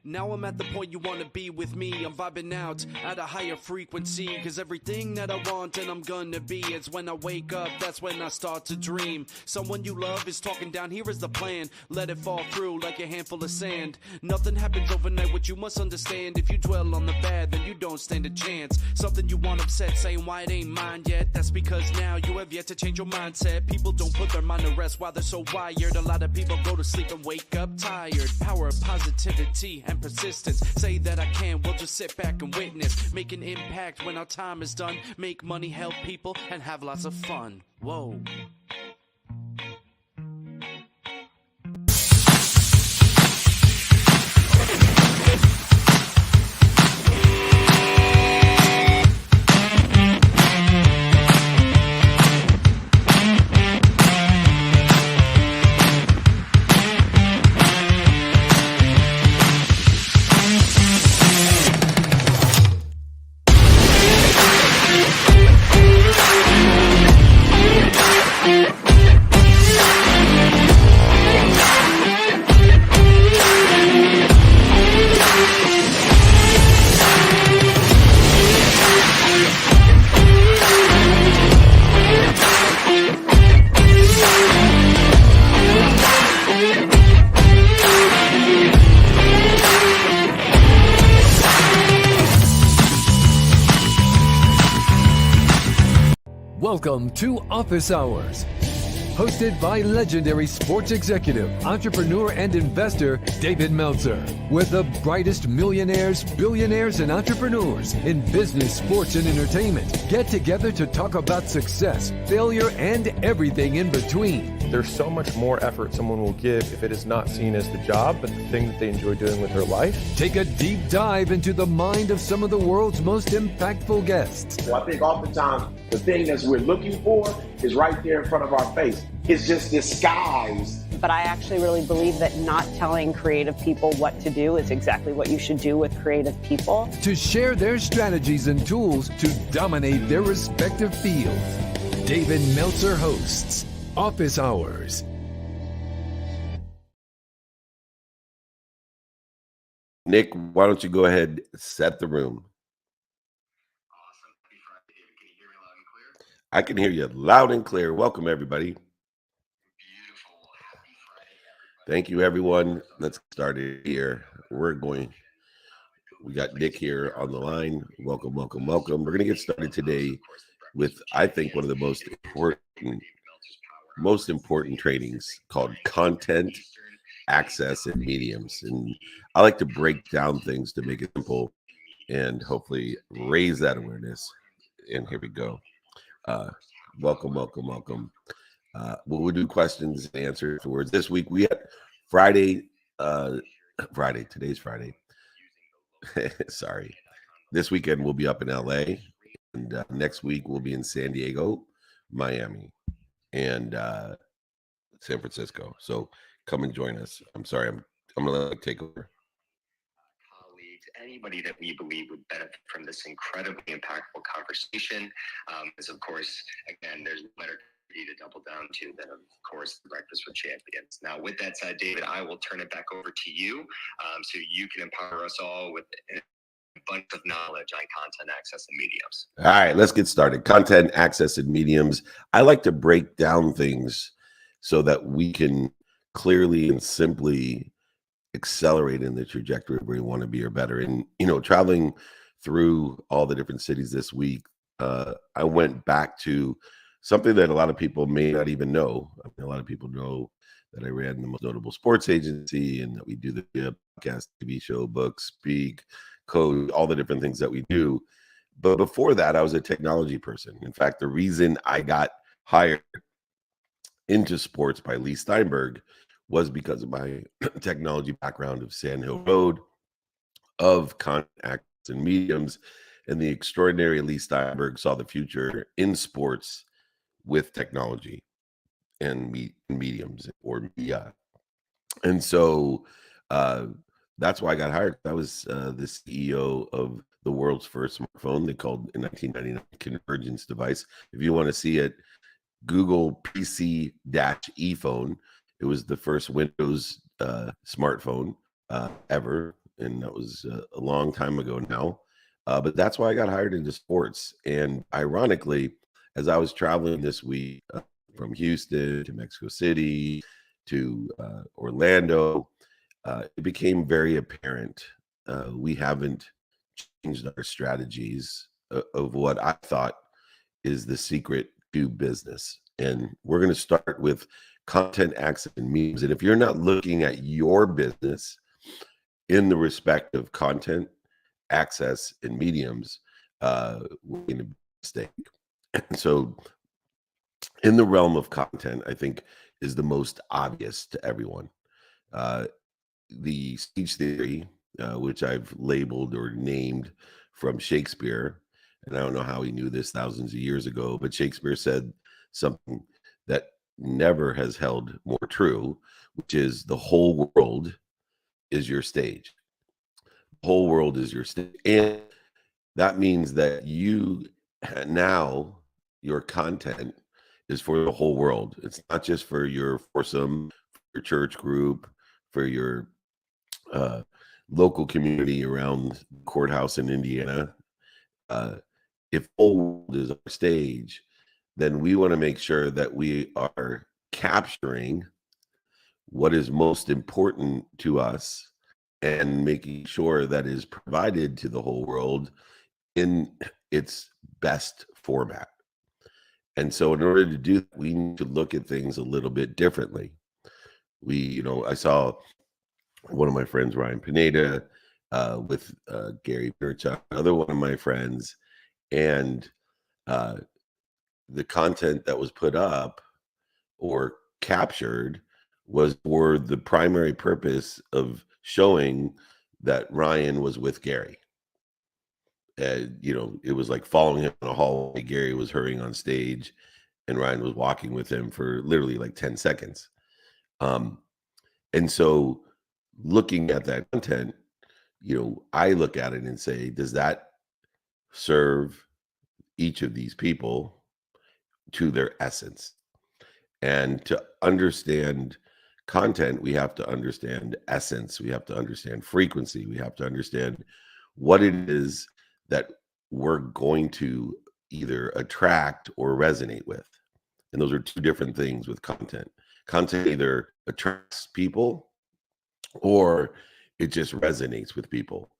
Now I'm at the point you wanna be with me. I'm vibing out at a higher frequency, cause everything that I want and I'm gonna be, it's when I wake up, that's when I start to dream. Someone you love is talking down, here is the plan. Let it fall through like a handful of sand. Nothing happens overnight, what you must understand. If you dwell on the bad, then you don't stand a chance. Something you want upset, saying why it ain't mine yet. That's because now you have yet to change your mindset. People don't put their mind to rest while they're so wired. A lot of people go to sleep and wake up tired. Power of positivity and persistence. Say that I can, we'll just sit back and witness. Make an impact when our time is done. Make money, help people, and have lots of fun. Whoa. Welcome to Office Hours, hosted by legendary sports executive, entrepreneur, and investor David Meltzer, where the brightest millionaires, billionaires, and entrepreneurs in business, sports, and entertainment get together to talk about success, failure, and everything in between. There's so much more effort someone will give if it is not seen as the job, but the thing that they enjoy doing with their life. Take a deep dive into the mind of some of the world's most impactful guests. So I think oftentimes the thing that we're looking for is right there in front of our face. It's just disguised. But I actually really believe that not telling creative people what to do is exactly what you should do with creative people. To share their strategies and tools to dominate their respective fields. David Meltzer hosts Office Hours. Nick, why don't you go ahead, set the room? Awesome. Happy Friday, David. Can you hear me loud and clear? I can hear you loud and clear. Welcome, everybody. Beautiful. Happy Friday, everybody. Thank you, everyone. Let's start it here. We got Nick here on the line. Welcome, welcome, welcome. We're going to get started today with, I think, one of the most important trainings called Content, Access, and Mediums. And I like to break down things to make it simple and hopefully raise that awareness. And here we go. Welcome, welcome, welcome. We'll do questions and answers afterwards. This week we had today's Friday. Sorry. This weekend we'll be up in LA, and next week we'll be in San Diego, Miami, and San Francisco. So come and join us. I'm sorry, I'm gonna let you take over. Colleagues, anybody that we believe would benefit from this incredibly impactful conversation. Is of course, again, there's no better to double down to than, of course, the Breakfast with Champions. Now, with that said, David, I will turn it back over to you, so you can empower us all with a bunch of knowledge on content, access, and mediums. All right, let's get started. Content, access, and mediums. I like to break down things so that we can clearly and simply accelerate in the trajectory where we want to be or better. And, traveling through all the different cities this week, I went back to something that a lot of people may not even know. I mean, a lot of people know that I ran the most notable sports agency and that we do the podcast, TV show, book, speak, code, all the different things that we do. But before that, I was a technology person. In fact, the reason I got hired into sports by Lee Steinberg was because of my technology background of Sand Hill Road, of content, access, and mediums, and the extraordinary Lee Steinberg saw the future in sports with technology and mediums or media. And so that's why I got hired. I was the CEO of the world's first smartphone. They called in 1999 convergence device. If you want to see it, Google PC-e phone. It was the first Windows smartphone ever. and that was a long time ago now. But that's why I got hired into sports. And ironically, as I was traveling this week from Houston to Mexico City to Orlando, it became very apparent we haven't changed our strategies of what I thought is the secret to business. And we're going to start with content access and memes. And if you're not looking at your business in the respect of content access and mediums, we're in a mistake. And so in the realm of content, I think is the most obvious to everyone. The speech theory, which I've labeled or named from Shakespeare, and I don't know how he knew this thousands of years ago, but Shakespeare said something that never has held more true, which is the whole world is your stage. The whole world is your stage. And that means that you now, your content is for the whole world. It's not just for your foursome, for your church group, for your local community around the courthouse in Indiana. If the whole world is our stage, then we want to make sure that we are capturing what is most important to us and making sure that is provided to the whole world in its best format. And so in order to do that, we need to look at things a little bit differently. I saw one of my friends, Ryan Pineda, with Gary Vaynerchuk, another one of my friends, and the content that was put up or captured was for the primary purpose of showing that Ryan was with Gary. It was like following him in a hallway. Gary was hurrying on stage, and Ryan was walking with him for literally like 10 seconds. And so looking at that content, I look at it and say, does that serve each of these people to their essence? And to understand content, we have to understand essence. We have to understand frequency. We have to understand what it is that we're going to either attract or resonate with. And those are two different things with content. Content either attracts people or it just resonates with people.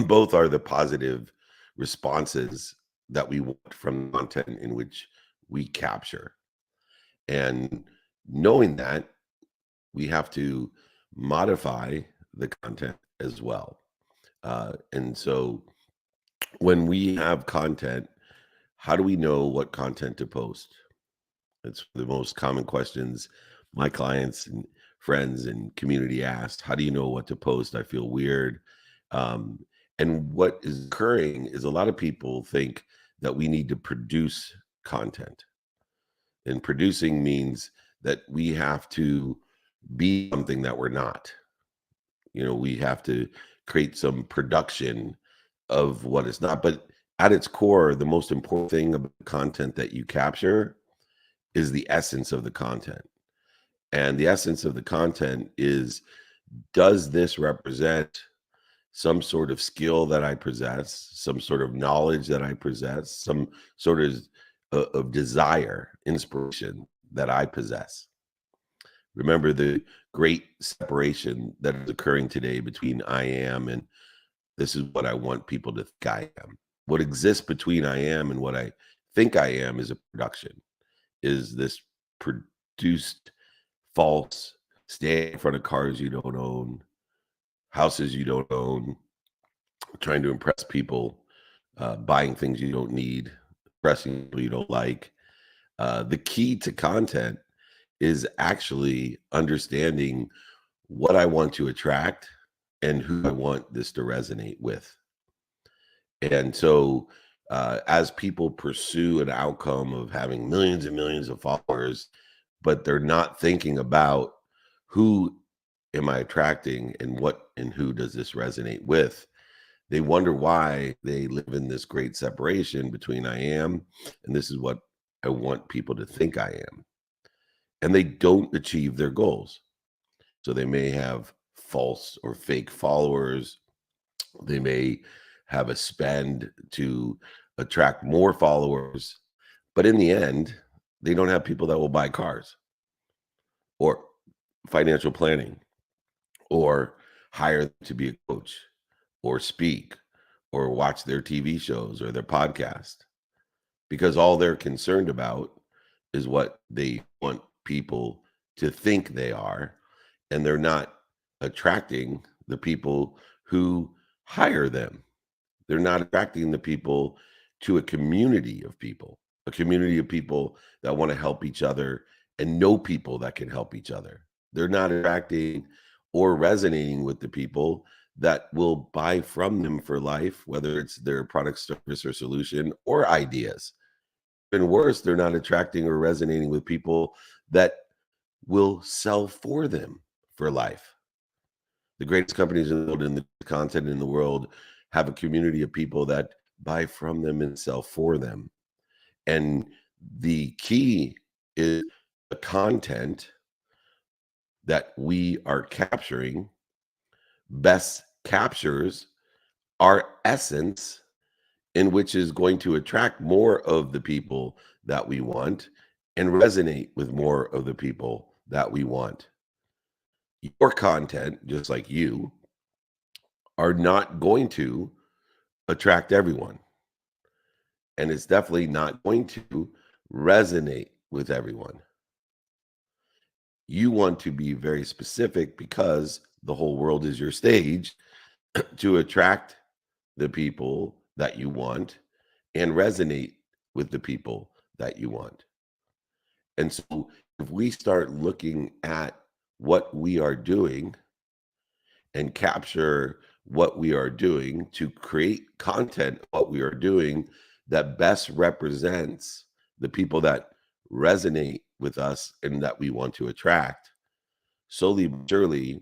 Both are the positive responses that we want from content in which we capture. And knowing that, we have to modify the content as well. And so when we have content, how do we know what content to post? It's the most common questions my clients and friends and community asked. How do you know what to post? I feel weird. And what is occurring is a lot of people think that we need to produce content. And producing means that we have to be something that we're not. We have to create some production of what is not. But at its core, the most important thing about content that you capture is the essence of the content. And the essence of the content is, does this represent some sort of skill that I possess, some sort of knowledge that I possess, some sort of desire, inspiration that I possess? Remember the great separation that is occurring today between I am and this is what I want people to think I am. What exists between I am and what I think I am is a production, is this produced false, stay in front of cars you don't own, houses you don't own, trying to impress people, buying things you don't need, impressing people you don't like. The key to content is actually understanding what I want to attract and who I want this to resonate with. And so as people pursue an outcome of having millions and millions of followers, but they're not thinking about who am I attracting and what and who does this resonate with, they wonder why they live in this great separation between I am and this is what I want people to think I am. And they don't achieve their goals. So they may have false or fake followers, They may have a spend to attract more followers, but in the end, they don't have people that will buy cars or financial planning or hire them to be a coach or speak or watch their TV shows or their podcast, because all they're concerned about is what they want people to think they are, and they're not attracting the people who hire them. They're not attracting the people to a community of people that want to help each other and know people that can help each other. They're not attracting or resonating with the people that will buy from them for life, whether it's their product, service, or solution or ideas. Even worse, they're not attracting or resonating with people that will sell for them for life. The greatest companies in the world and the content in the world have a community of people that buy from them and sell for them. And the key is the content that we are capturing best captures our essence, in which is going to attract more of the people that we want and resonate with more of the people that we want. Your content, just like you, are not going to attract everyone. And it's definitely not going to resonate with everyone. You want to be very specific, because the whole world is your stage, to attract the people that you want and resonate with the people that you want. And so if we start looking at what we are doing and capture what we are doing to create content, what we are doing that best represents the people that resonate with us and that we want to attract, slowly but surely,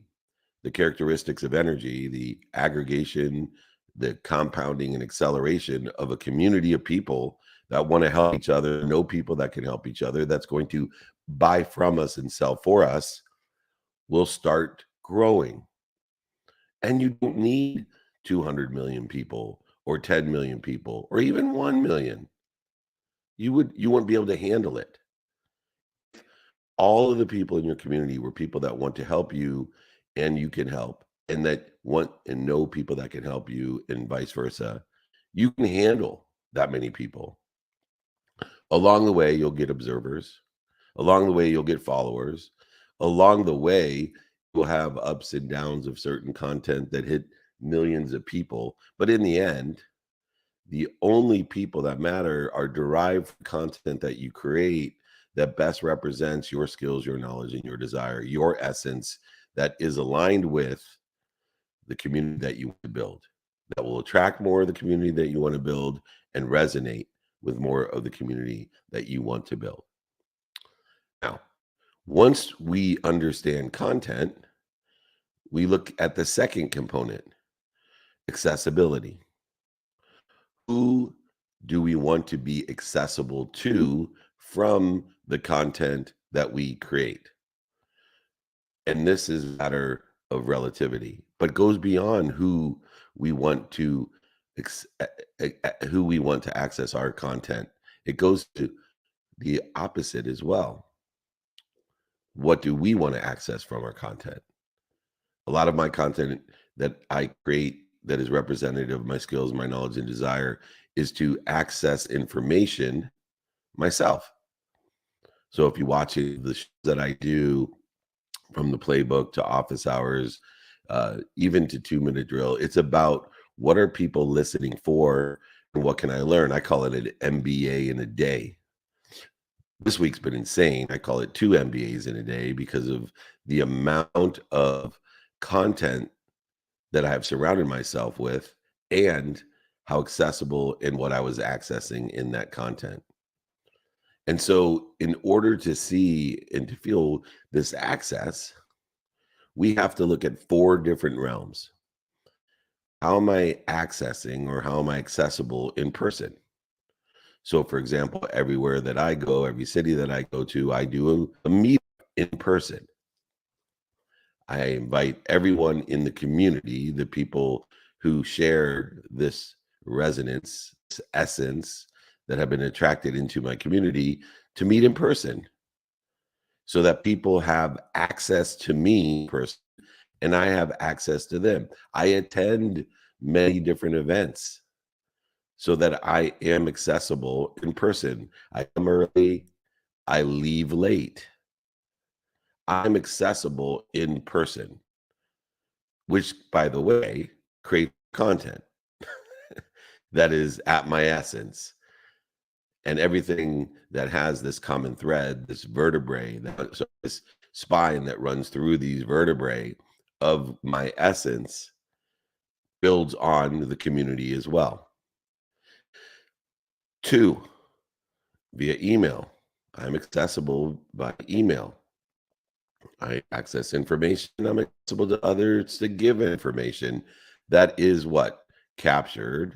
the characteristics of energy, the aggregation, the compounding and acceleration of a community of people that want to help each other, know people that can help each other, that's going to buy from us and sell for us, will start growing. And you don't need 200 million people or 10 million people or even 1 million. You wouldn't be able to handle it. All of the people in your community were people that want to help you and you can help, and that want and know people that can help you, and vice versa. You can handle that many people. Along the way, you'll get observers. Along the way, you'll get followers. Along the way, you'll have ups and downs of certain content that hit millions of people. But in the end, the only people that matter are derived from content that you create that best represents your skills, your knowledge, and your desire, your essence, that is aligned with the community that you want to build, that will attract more of the community that you want to build and resonate with more of the community that you want to build. Now, once we understand content, we look at the second component, accessibility. Who do we want to be accessible to from the content that we create? And this is a matter of relativity, but goes beyond who we want to access our content. It goes to the opposite as well. What do we want to access from our content? A lot of my content that I create that is representative of my skills, my knowledge, and desire is to access information myself. So if you watch the shows that I do, from the playbook to office hours, even to 2-minute drill, it's about what are people listening for and what can I learn? I call it an MBA in a day. This week's been insane. I call it 2 MBAs in a day because of the amount of content that I have surrounded myself with and how accessible and what I was accessing in that content. And so in order to see and to feel this access, we have to look at 4 different realms. How am I accessing, or how am I accessible in person? So for example, everywhere that I go, every city that I go to, I do a meet in person. I invite everyone in the community, the people who share this resonance, this essence, that have been attracted into my community to meet in person, so that people have access to me in person and I have access to them. I attend many different events so that I am accessible in person. I come early, I leave late. I'm accessible in person, which, by the way, creates content that is at my essence. And everything that has this common thread, this vertebrae, so this spine that runs through these vertebrae of my essence, builds on the community as well. 2, via email. I'm accessible by email. I access information. I'm accessible to others to give information. That is what captured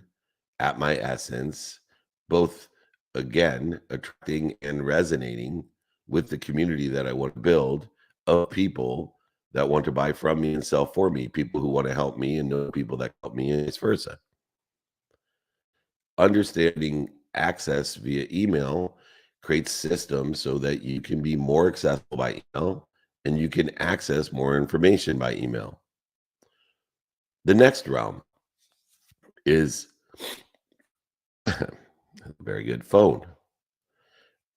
at my essence, both, again, attracting and resonating with the community that I want to build, of people that want to buy from me and sell for me, people who want to help me and know people that help me, and vice versa. Understanding access via email creates systems so that you can be more accessible by email and you can access more information by email. The next realm is very good, phone.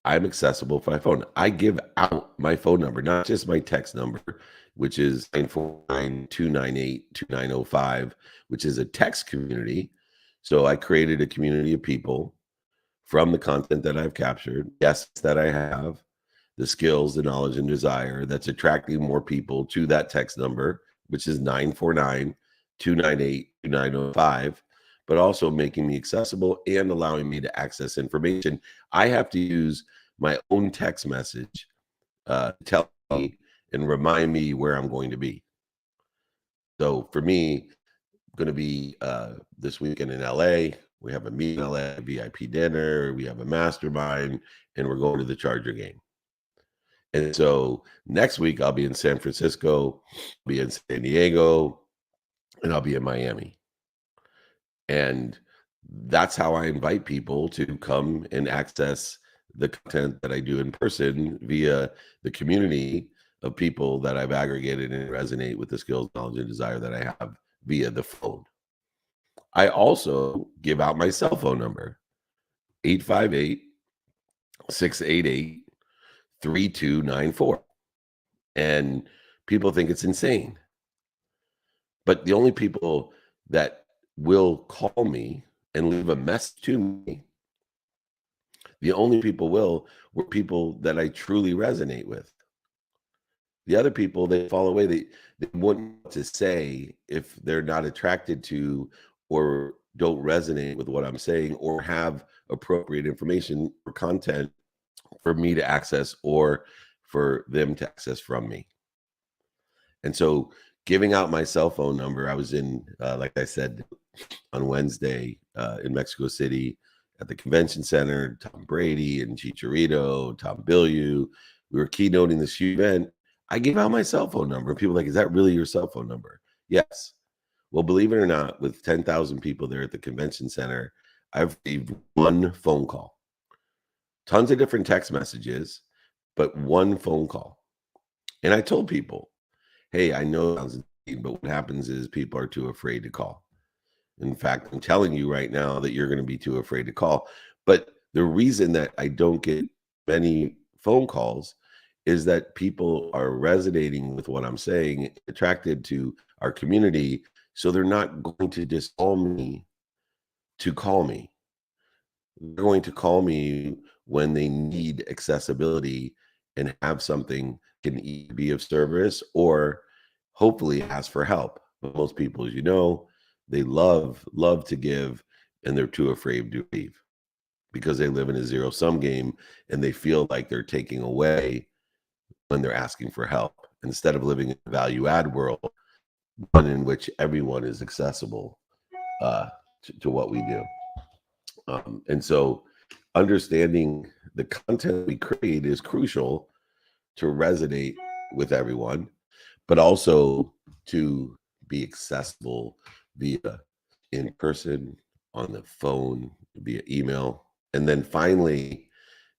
I'm accessible by phone. I give out my phone number, not just my text number, which is 949-298-2905, which is a text community. So I created a community of people from the content that I've captured, guests that I have, the skills, the knowledge, and desire that's attracting more people to that text number, which is 949-298-2905, but also making me accessible and allowing me to access information. I have to use my own text message to tell me and remind me where I'm going to be. So for me, I'm going to be this weekend in LA. We have a meeting in LA, VIP dinner, we have a mastermind, and we're going to the Charger game. And so next week I'll be in San Francisco, be in San Diego, and I'll be in Miami. And that's how I invite people to come and access the content that I do in person via the community of people that I've aggregated and resonate with the skills, knowledge, and desire that I have via the phone. I also give out my cell phone number, 858-688-3294. And people think it's insane. But the only people that will call me and leave a message to me, the only people were people that I truly resonate with. The other people, they fall away. They wouldn't want to say if they're not attracted to or don't resonate with what I'm saying or have appropriate information or content for me to access or for them to access from me. And so giving out my cell phone number, I was in, like I said, on Wednesday in Mexico City at the convention center, Tom Brady and Chicharito, Tom Bilyeu. We were keynoting this huge event. I gave out my cell phone number. People are like, is that really your cell phone number? Yes. Well, believe it or not, with 10,000 people there at the convention center, I've received one phone call. Tons of different text messages, but one phone call. And I told people, hey, I know it sounds insane, but what happens is people are too afraid to call. In fact, I'm telling you right now that you're going to be too afraid to call. But the reason that I don't get many phone calls is that people are resonating with what I'm saying, attracted to our community. So they're not going to just call me to call me. They're going to call me when they need accessibility and have something can either be of service or hopefully ask for help. But most people, as you know, they love to give, and they're too afraid to leave because they live in a zero-sum game and they feel like they're taking away when they're asking for help, instead of living in a value-add world, one in which everyone is accessible to what we do. And so understanding the content we create is crucial to resonate with everyone, but also to be accessible via in person, on the phone, via email, and then finally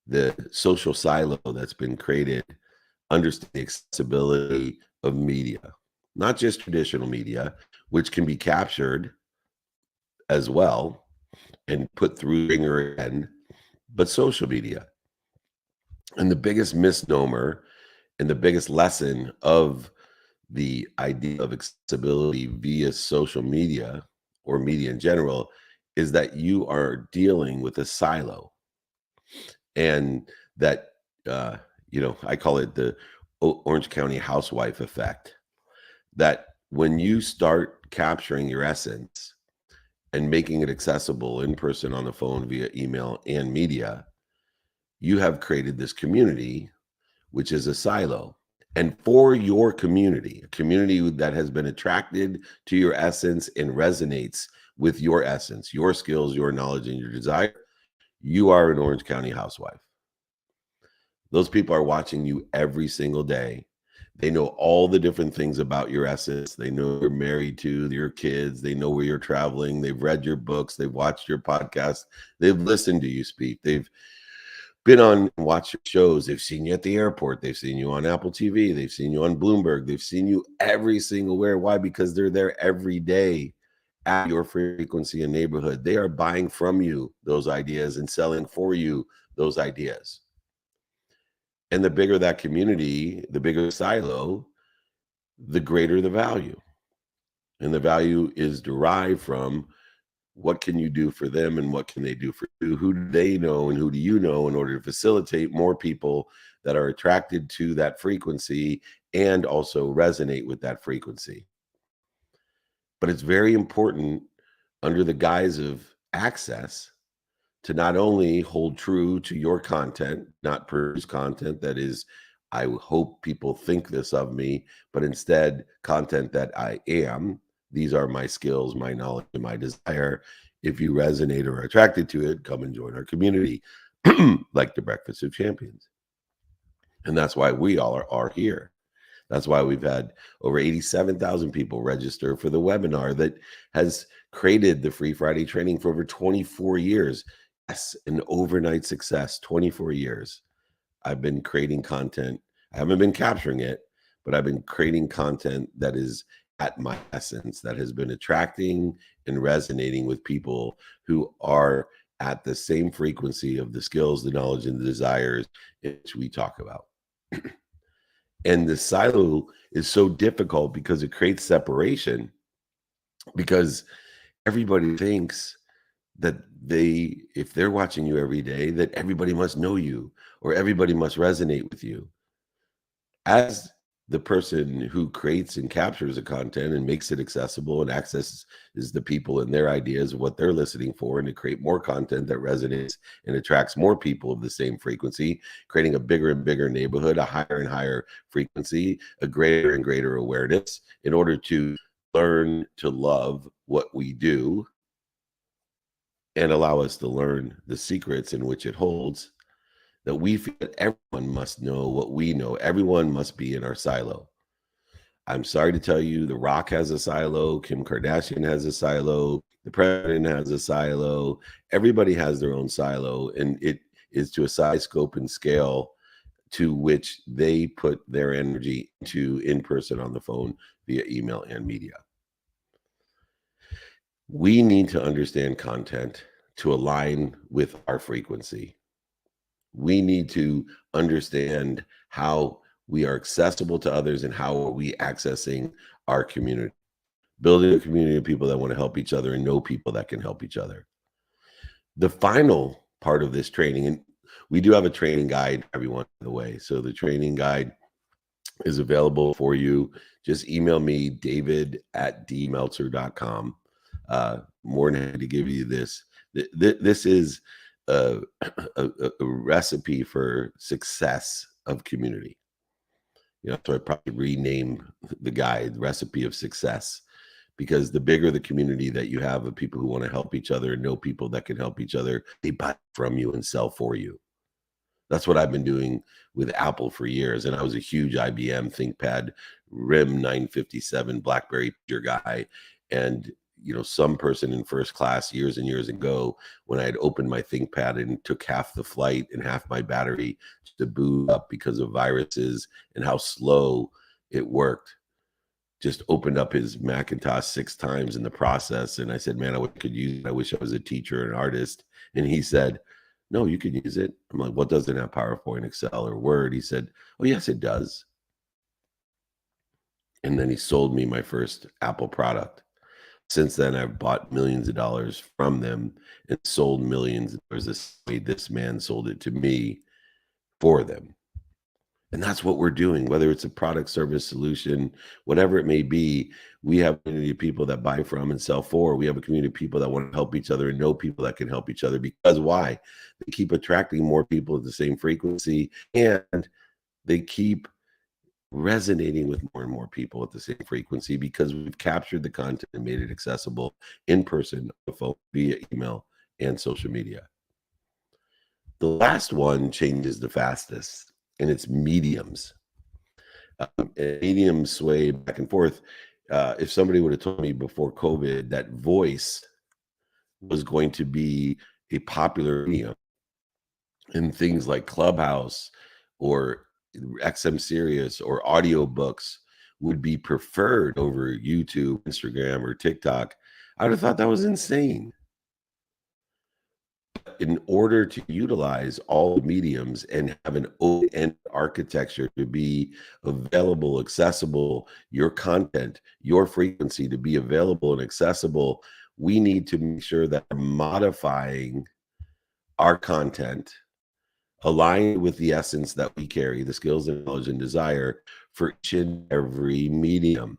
the social silo that's been created, understand the accessibility of media, not just traditional media, which can be captured as well and put through Ringer again, but social media. And the biggest misnomer and the biggest lesson of the idea of accessibility via social media or media in general is that you are dealing with a silo, and that I call it the Orange County housewife effect, that when you start capturing your essence and making it accessible in person, on the phone, via email and media, you have created this community, which is a silo. And for your community, a community that has been attracted to your essence and resonates with your essence, your skills, your knowledge, and your desire, you are an Orange County housewife. Those people are watching you every single day. They know all the different things about your essence. They know you're married to your kids. They know where you're traveling. They've read your books. They've watched your podcast. They've listened to you speak. They've been on and watched your shows. They've seen you at the airport. They've seen you on Apple TV. They've seen you on Bloomberg. They've seen you every single where. Why? Because they're there every day at your frequency and neighborhood. They are buying from you those ideas and selling for you those ideas. And the bigger that community, the bigger the silo, the greater the value. And the value is derived from what can you do for them and what can they do for you? Who do they know and who do you know, in order to facilitate more people that are attracted to that frequency and also resonate with that frequency. But it's very important, under the guise of access, to not only hold true to your content, not produce content that is, I hope people think this of me, but instead content that I am. These are my skills, my knowledge, and my desire. If you resonate or are attracted to it, come and join our community, like the Breakfast of Champions. And that's why we all are here. That's why we've had over 87,000 people register for the webinar that has created the Free Friday training for over 24 years. Yes, an overnight success, 24 years. I've been creating content. I haven't been capturing it, but I've been creating content that is at my essence, that has been attracting and resonating with people who are at the same frequency of the skills, the knowledge, and the desires which we talk about. And the silo is so difficult because it creates separation, because everybody thinks that if they're watching you every day, that everybody must know you or everybody must resonate with you. As the person who creates and captures the content and makes it accessible and accesses the people and their ideas of what they're listening for, and to create more content that resonates and attracts more people of the same frequency, creating a bigger and bigger neighborhood, a higher and higher frequency, a greater and greater awareness, in order to learn to love what we do and allow us to learn the secrets in which it holds, that we feel that everyone must know what we know. Everyone must be in our silo. I'm sorry to tell you, The Rock has a silo. Kim Kardashian has a silo. The president has a silo. Everybody has their own silo, and it is to a size, scope, and scale to which they put their energy into, in person, on the phone, via email and media. We need to understand content to align with our frequency. We need to understand how we are accessible to others and how are we accessing our community. Building a community of people that want to help each other and know people that can help each other. The final part of this training, and we do have a training guide, everyone, by the way. So the training guide is available for you. Just email me, david@dmeltzer.com. More than happy to give you this. This is a recipe for success of community. So I probably rename the guide Recipe of Success, because the bigger the community that you have of people who want to help each other and know people that can help each other, they buy from you and sell for you. That's what I've been doing with Apple for years. And I was a huge IBM ThinkPad RIM 957 BlackBerry pager guy. And some person in first class years and years ago, when I had opened my ThinkPad and took half the flight and half my battery to boot up because of viruses and how slow it worked, just opened up his Macintosh 6 times in the process. And I said, man, I could use it. I wish I was a teacher and an artist. And he said, no, you can use it. I'm like, what doesn't have PowerPoint, Excel, or Word? He said, oh, yes, it does. And then he sold me my first Apple product. Since then, I've bought millions of dollars from them and sold millions of dollars. This man sold it to me for them. And that's what we're doing, whether it's a product, service, solution, whatever it may be. We have a community of people that buy from and sell for. We have a community of people that want to help each other and know people that can help each other. Because why? They keep attracting more people at the same frequency, and they keep resonating with more and more people at the same frequency, because we've captured the content and made it accessible in person, on the phone, via email, and social media. The last one changes the fastest, and it's mediums. Mediums sway back and forth. If somebody would have told me before COVID that voice was going to be a popular medium, and things like Clubhouse or XM Sirius or audiobooks would be preferred over YouTube, Instagram, or TikTok, I would have thought that was insane. In order to utilize all the mediums and have an open-end architecture to be available, accessible, your content, your frequency to be available and accessible, we need to make sure that we're modifying our content aligned with the essence that we carry, the skills and knowledge and desire for each and every medium.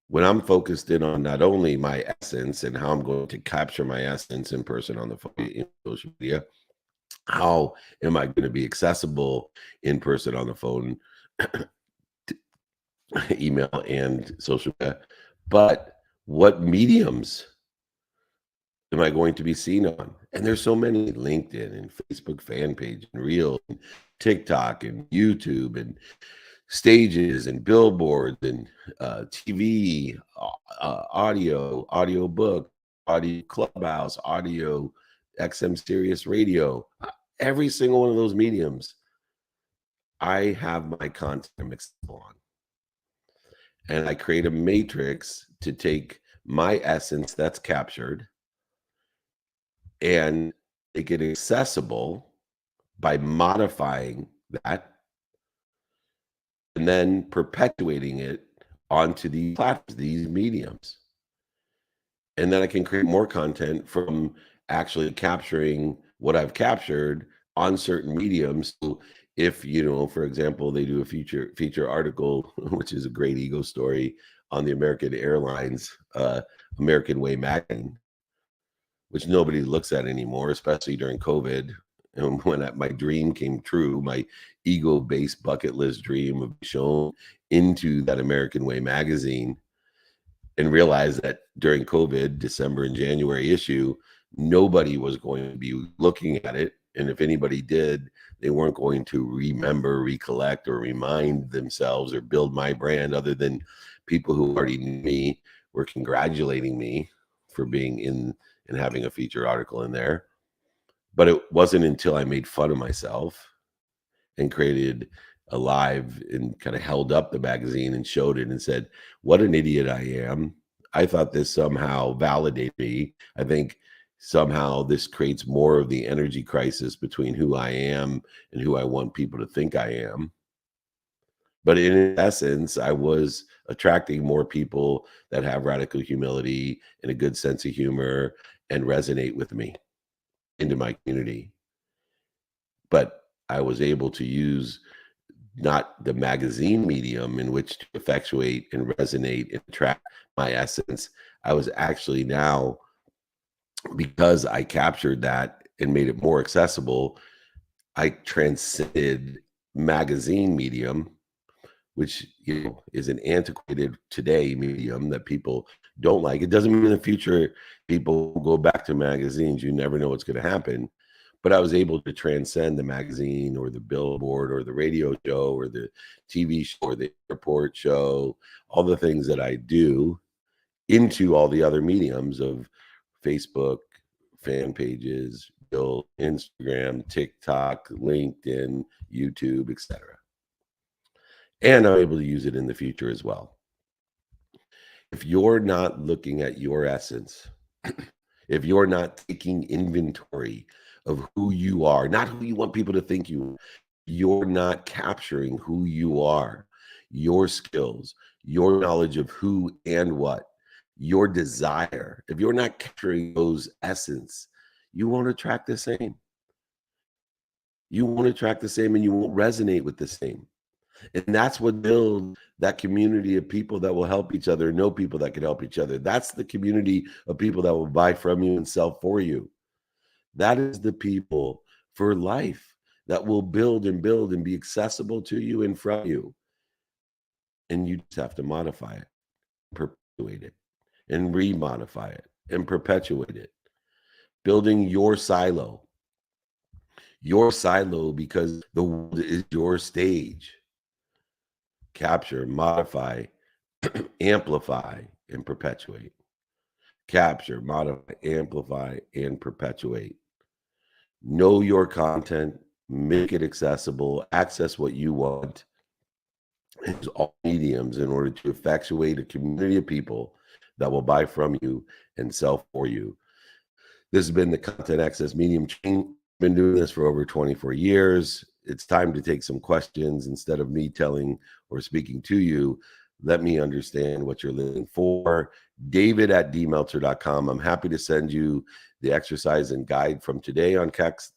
When I'm focused in on not only my essence and how I'm going to capture my essence in person, on the phone, in social media, how am I going to be accessible in person, on the phone, email, and social media, but what mediums am I going to be seen on? And there's so many: LinkedIn and Facebook fan page and Reel, and TikTok and YouTube and stages and billboards and TV, audio, audiobook, audio, Clubhouse, audio, XM Sirius radio. Every single one of those mediums, I have my content accessible on. And I create a matrix to take my essence that's captured and make it accessible by modifying that and then perpetuating it onto these platforms, these mediums. And then I can create more content from actually capturing what I've captured on certain mediums. So if, for example, they do a feature article, which is a great ego story, on the American Airlines, American Way magazine, which nobody looks at anymore, especially during COVID. And when my dream came true, my ego-based bucket list dream of shown into that American Way magazine, and realized that during COVID, December and January issue, nobody was going to be looking at it. And if anybody did, they weren't going to remember, recollect, or remind themselves or build my brand, other than people who already knew me were congratulating me for being in and having a feature article in there. But it wasn't until I made fun of myself and created a live and kind of held up the magazine and showed it and said, what an idiot I am. I thought this somehow validated me. I think somehow this creates more of the energy crisis between who I am and who I want people to think I am. But in essence, I was attracting more people that have radical humility and a good sense of humor and resonate with me into my community. But I was able to use not the magazine medium in which to effectuate and resonate and attract my essence. I was actually now, because I captured that and made it more accessible, I transcended magazine medium, which is an antiquated today medium that people don't like. It doesn't mean in the future people will go back to magazines. You never know what's going to happen. But I was able to transcend the magazine or the billboard or the radio show or the TV show or the airport show, all the things that I do into all the other mediums of Facebook, fan pages, Bill, Instagram, TikTok, LinkedIn, YouTube, etc. And I'm able to use it in the future as well. If you're not looking at your essence, if you're not taking inventory of who you are, not who you want people to think you are, you're not capturing who you are, your skills, your knowledge of who and what, your desire. If you're not capturing those essence, you won't attract the same. You won't attract the same, and you won't resonate with the same. And that's what builds that community of people that will help each other, know people that can help each other. That's the community of people that will buy from you and sell for you. That is the people for life that will build and be accessible to you and from you. And you just have to modify it, perpetuate it, and remodify it, and perpetuate it. Building your silo because the world is your stage. Capture, modify, amplify, and perpetuate. Capture, modify, amplify, and perpetuate. Know your content, make it accessible, access what you want. Use all mediums in order to effectuate a community of people that will buy from you and sell for you. This has been the Content Access Medium Training. I've been doing this for over 24 years. It's time to take some questions. Instead of me telling or speaking to you, let me understand what you're looking for. David@dmeltzer.com. I'm happy to send you the exercise and guide from today on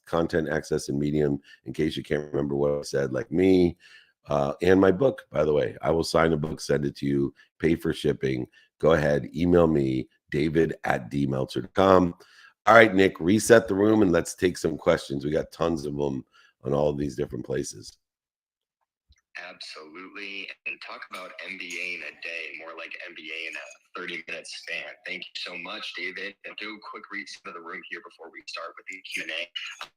Content Access and Medium, in case you can't remember what I said, like me. And my book, by the way. I will sign a book, send it to you, pay for shipping. Go ahead, email me, David@dmeltzer.com. All right, Nick, reset the room and let's take some questions. We got tons of them on all of these different places. Absolutely. And talk about MBA in a day, more like MBA in a 30-minute span. Thank you so much, David. And do a quick reset of the room here before we start with the Q&A.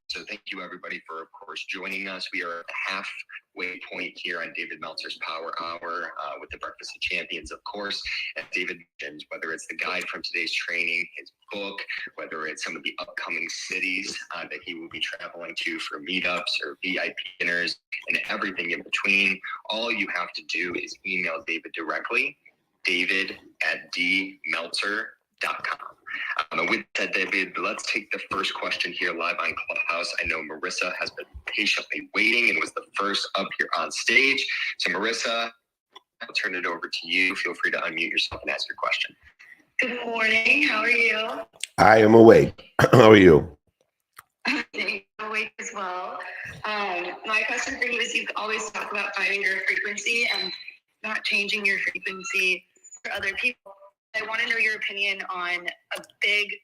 So thank you, everybody, for, of course, joining us. We are at the halfway point here on David Meltzer's Power Hour with the Breakfast of Champions, of course. And David mentioned, whether it's the guide from today's training, his book, whether it's some of the upcoming cities that he will be traveling to for meetups or VIP dinners and everything in between, all you have to do is email David directly, david@dmeltzer.com. And with that, David, let's take the first question here live on Clubhouse. I know Marissa has been patiently waiting and was the first up here on stage. So Marissa, I'll turn it over to you. Feel free to unmute yourself and ask your question. Good morning. How are you? I am awake. How are you? I'm awake as well. My question for you is, you always talk about finding your frequency and not changing your frequency for other people. I want to know your opinion on a big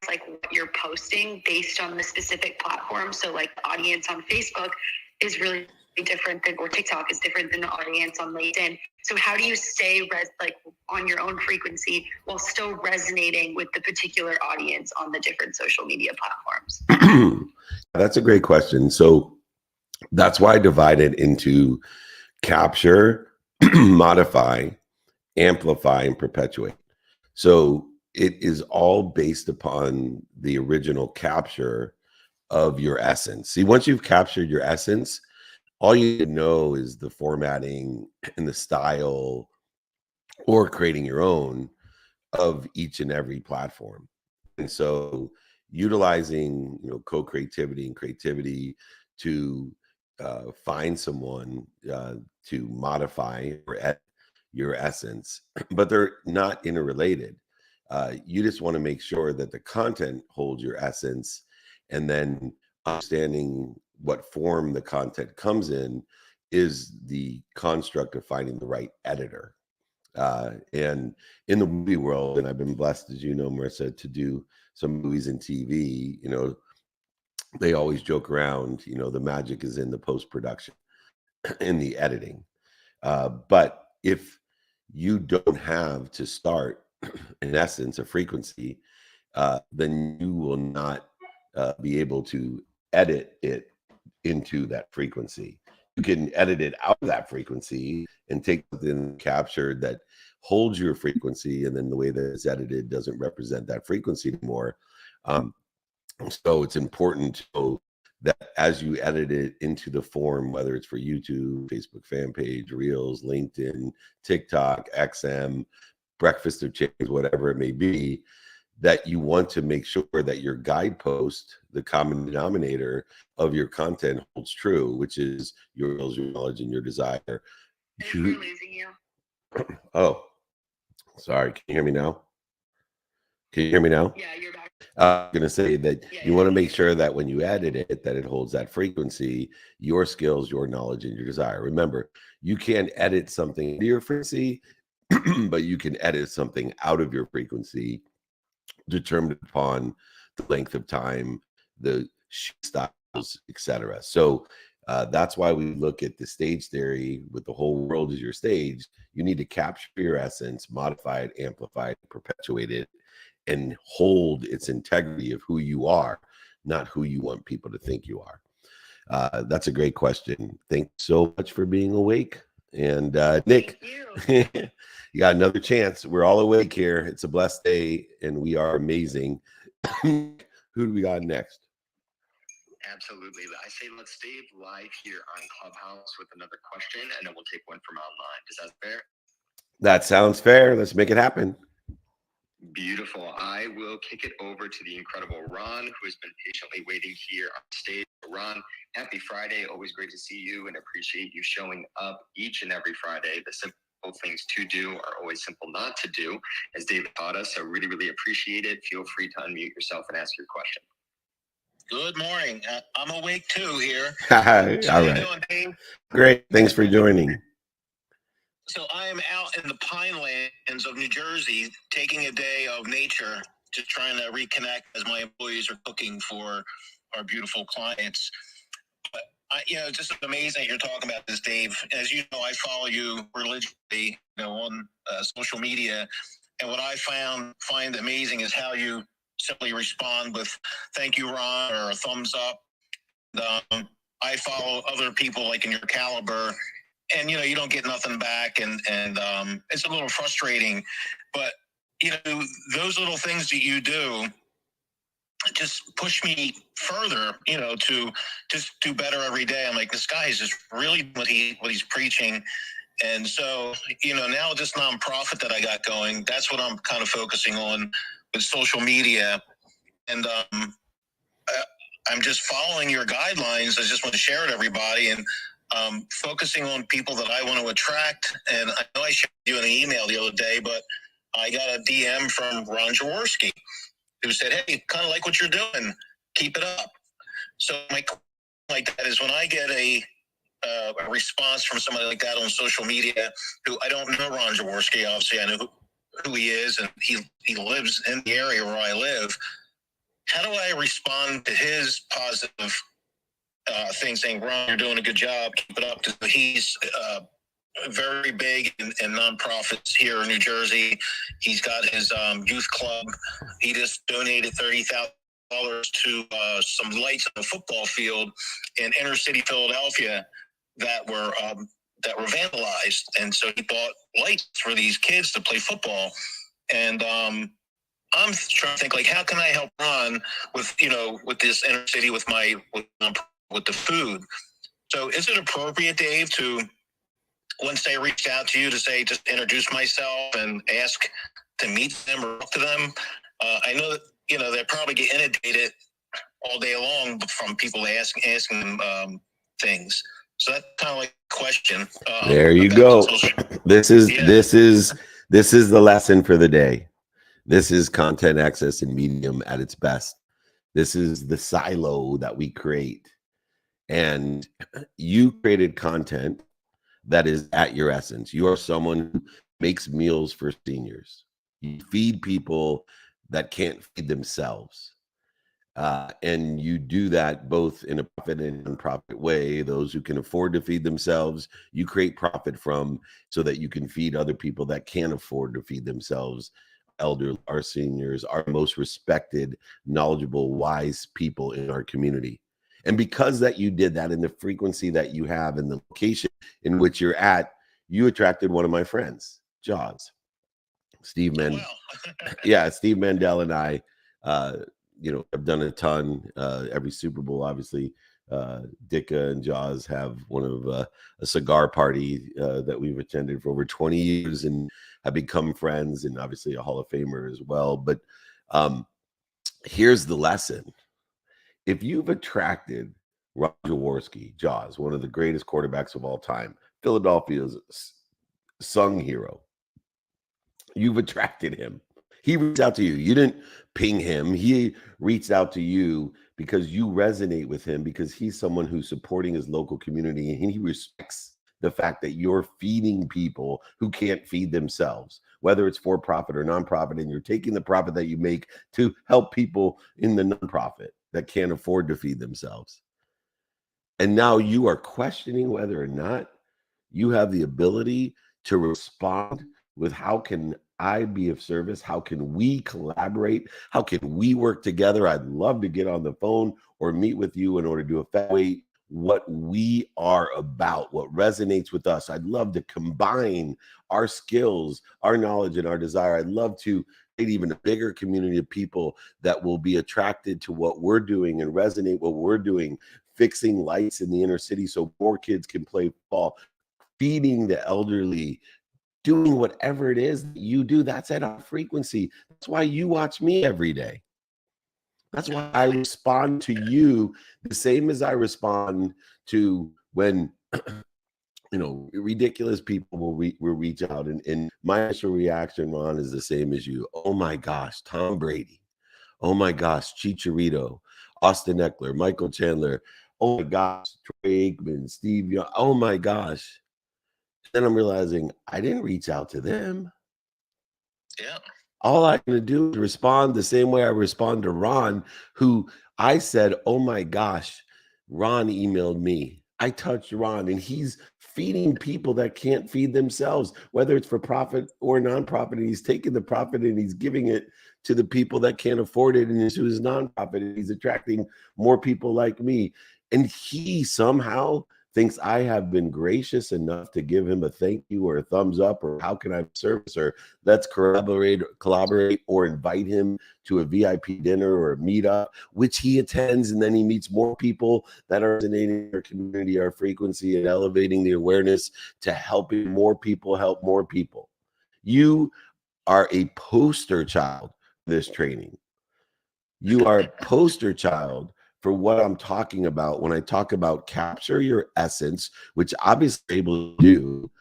like what you're posting based on the specific platform. So like the audience on Facebook is really different than, or TikTok is different than the audience on LinkedIn. So how do you stay on your own frequency while still resonating with the particular audience on the different social media platforms? That's a great question. So that's why I divide it into capture, modify, amplify, and perpetuate. So it is all based upon the original capture of your essence. See, once you've captured your essence, all you know is the formatting and the style, or creating your own, of each and every platform. And so utilizing, co-creativity and creativity to find someone to modify or edit your essence, but they're not interrelated. You just want to make sure that the content holds your essence, and then understanding what form the content comes in is the construct of finding the right editor. And in the movie world, and I've been blessed, as you know, Marissa, to do some movies and TV, they always joke around, the magic is in the post-production, in the editing. But if you don't have to start, in essence, a frequency, then you will not be able to edit it into that frequency. You can edit it out of that frequency and take something captured that holds your frequency, and then the way that it's edited doesn't represent that frequency anymore. So it's important to know that as you edit it into the form, whether it's for YouTube, Facebook fan page, Reels, LinkedIn, TikTok, XM, Breakfast of Champions, whatever it may be, that you want to make sure that your guidepost, the common denominator of your content, holds true, which is your skills, your knowledge, and your desire. We're losing you. Oh, sorry. Can you hear me now? Can you hear me now? Yeah, you're back. I'm going to say that you want to make sure that when you edit it, that it holds that frequency, your skills, your knowledge, and your desire. Remember, you can't edit something into your frequency, but you can edit something out of your frequency, determined upon the length of time, the styles, etc. So that's why we look at the stage theory with the whole world as your stage. You need to capture your essence, modify it, amplify it, perpetuate it, and hold its integrity of who you are, not who you want people to think you are. That's a great question. Thanks so much for being awake. And Nick, you got another chance. We're all awake here. It's a blessed day, and we are amazing. Who do we got next? Absolutely. I say let's stay live here on Clubhouse with another question, and then we'll take one from online. Does that fair? That sounds fair. Let's make it happen. Beautiful. I will kick it over to the incredible Ron, who has been patiently waiting here on stage. Ron, happy Friday. Always great to see you and appreciate you showing up each and every Friday. The simple things to do are always simple not to do, as David taught us. So really, really appreciate it. Feel free to unmute yourself and ask your question. Good morning. I'm awake too here. All How right. you doing, Dave? Great. Thanks for joining. So I am out in the Pinelands of New Jersey, taking a day of nature, just trying to reconnect as my employees are cooking for our beautiful clients. But just amazing that you're talking about this, Dave. As you know, I follow you religiously, on social media, and what I find amazing is how you simply respond with "Thank you, Ron" or a thumbs up. I follow other people like in your caliber, and you don't get nothing back, and it's a little frustrating. But those little things that you do just push me further, to just do better every day. I'm like, this guy is just really what he's preaching. And so, now this nonprofit that I got going, that's what I'm kind of focusing on with social media. And I'm just following your guidelines. I just want to share it, everybody, and focusing on people that I want to attract. And I know I shared you an email the other day, but I got a DM from Ron Jaworski, who said, "Hey, kind of like what you're doing. Keep it up." So my question like that is when I get a response from somebody like that on social media, who I don't know Ron Jaworski, obviously I know who he is, and he lives in the area where I live. How do I respond to his positive thing, saying, "Ron, you're doing a good job, keep it up"? Because he's very big in nonprofits here in New Jersey. He's got his youth club. He just donated $30,000 to some lights on a football field in inner city Philadelphia that were vandalized, and so he bought lights for these kids to play football. And I'm trying to think, like, how can I help Ron with with this inner city with the food? So is it appropriate, Dave, to, once they reached out to you, to say, just introduce myself and ask to meet them or talk to them? I know that they probably get inundated all day long from people asking them things. So that's kind of like a question. There you go. This is the lesson for the day. This is content access and medium at its best. This is the silo that we create. And you created content that is at your essence. You are someone who makes meals for seniors. You feed people that can't feed themselves. And you do that both in a profit and non-profit way. Those who can afford to feed themselves, you create profit from, so that you can feed other people that can't afford to feed themselves. Elderly, our seniors, our most respected, knowledgeable, wise people in our community. And because that you did that in the frequency that you have in the location in which you're at, you attracted one of my friends, Jaws. Steve Mandel. Yeah, Steve Mandel and I, have done a ton. Every Super Bowl, obviously, Dicka and Jaws have one of a cigar party that we've attended for over 20 years and have become friends, and obviously a Hall of Famer as well. But here's the lesson. If you've attracted Ron Jaworski, Jaws, one of the greatest quarterbacks of all time, Philadelphia's sung hero, you've attracted him. He reached out to you. You didn't ping him. He reached out to you because you resonate with him, because he's someone who's supporting his local community, and he respects the fact that you're feeding people who can't feed themselves, whether it's for profit or nonprofit, and you're taking the profit that you make to help people in the nonprofit that can't afford to feed themselves. And now you are questioning whether or not you have the ability to respond with, how can I be of service? How can we collaborate? How can we work together? I'd love to get on the phone or meet with you in order to evaluate what we are about, what resonates with us. I'd love to combine our skills, our knowledge, and our desire. I'd love to create even a bigger community of people that will be attracted to what we're doing and resonate what we're doing, fixing lights in the inner city so more kids can play ball, feeding the elderly, doing whatever it is that you do. That's at our frequency. That's why you watch me every day. That's why I respond to you the same as I respond to when, ridiculous people will reach out. And my initial reaction, Ron, is the same as you. Oh my gosh, Tom Brady. Oh my gosh, Chicharito, Austin Eckler, Michael Chandler. Oh my gosh, Troy Aikman, Steve Young. Oh my gosh. Then I'm realizing I didn't reach out to them. Yeah. All I'm going to do is respond the same way I respond to Ron, who I said, oh my gosh, Ron emailed me. I touched Ron, and he's feeding people that can't feed themselves, whether it's for profit or nonprofit. And he's taking the profit and he's giving it to the people that can't afford it, and to his nonprofit. And he's attracting more people like me. And he somehow thinks I have been gracious enough to give him a thank you or a thumbs up, or how can I service, or let's collaborate, or invite him to a VIP dinner or a meetup, which he attends. And then he meets more people that are resonating in our community, our frequency, and elevating the awareness to helping more people help more people. You are a poster child for this training. You are a poster child for what I'm talking about when I talk about capture your essence, which obviously I'm able to do,